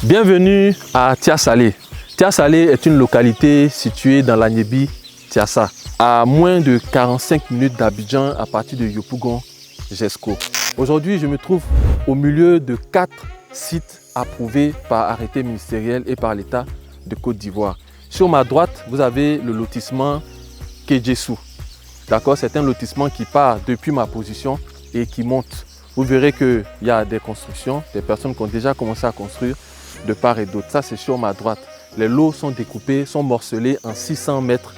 Bienvenue à Tiasalé. Tiasalé est une localité située dans l'Agnébi Tiassa, à moins de 45 minutes d'Abidjan à partir de Yopougon, Jesco. Aujourd'hui, je me trouve au milieu de 4 sites approuvés par arrêté ministériel et par l'État de Côte d'Ivoire. Sur ma droite, vous avez le lotissement Kédjessou. D'accord, c'est un lotissement qui part depuis ma position et qui monte. Vous verrez qu'il y a des constructions, des personnes qui ont déjà commencé à construire de part et d'autre. Ça, c'est sur ma droite. Les lots sont découpés, sont morcelés en 600 mètres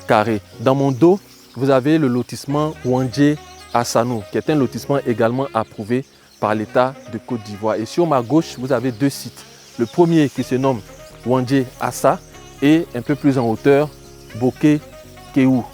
carrés. Dans mon dos, vous avez le lotissement Wandje Assanou, qui est un lotissement également approuvé par l'État de Côte d'Ivoire. Et sur ma gauche, vous avez 2 sites. Le premier qui se nomme Wandje Assa et un peu plus en hauteur, Boké Kéou.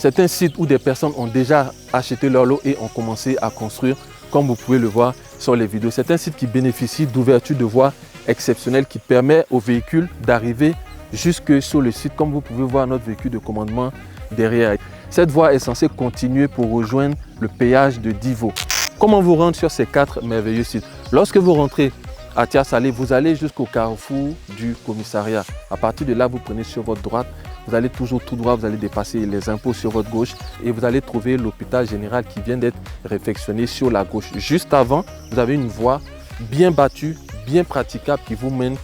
C'est un site où des personnes ont déjà acheté leur lot et ont commencé à construire, comme vous pouvez le voir sur les vidéos. C'est un site qui bénéficie d'ouverture de voies exceptionnelles qui permet aux véhicules d'arriver jusque sur le site, comme vous pouvez voir notre véhicule de commandement derrière. Cette voie est censée continuer pour rejoindre le péage de Divo. Comment vous rendre sur ces 4 merveilleux sites? Lorsque vous rentrez à Tiasalé, vous allez jusqu'au carrefour du commissariat. À partir de là, vous prenez sur votre droite, vous allez toujours tout droit, vous allez dépasser les impôts sur votre gauche et vous allez trouver l'hôpital général qui vient d'être réfectionné sur la gauche. Juste avant, vous avez une voie bien battue, bien praticable qui vous mène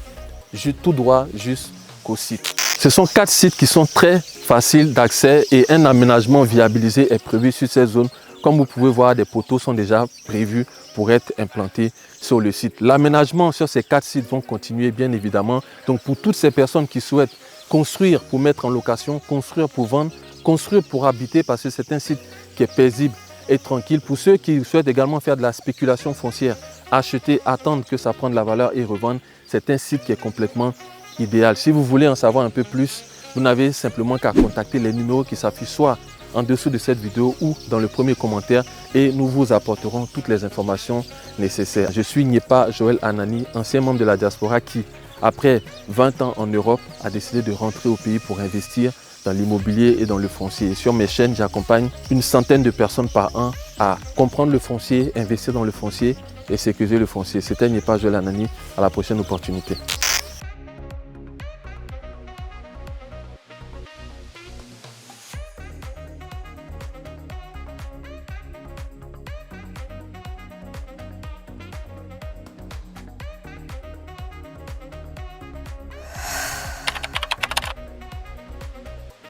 tout droit jusqu'au site. Ce sont 4 sites qui sont très faciles d'accès et un aménagement viabilisé est prévu sur ces zones. Comme vous pouvez voir, des poteaux sont déjà prévus pour être implantés sur le site. L'aménagement sur ces 4 sites vont continuer bien évidemment. Donc pour toutes ces personnes qui souhaitent construire pour mettre en location, construire pour vendre, construire pour habiter parce que c'est un site qui est paisible et tranquille. Pour ceux qui souhaitent également faire de la spéculation foncière, acheter, attendre que ça prenne de la valeur et revendre, c'est un site qui est complètement idéal. Si vous voulez en savoir un peu plus, vous n'avez simplement qu'à contacter les numéros qui s'affichent soit en dessous de cette vidéo ou dans le premier commentaire et nous vous apporterons toutes les informations nécessaires. Je suis Nyepa Joël Anani, ancien membre de la diaspora qui, après 20 ans en Europe, a décidé de rentrer au pays pour investir dans l'immobilier et dans le foncier. Et sur mes chaînes, j'accompagne une centaine de personnes par an à comprendre le foncier, investir dans le foncier et sécuriser le foncier. C'était Nyepa Joël Anani. À la prochaine opportunité.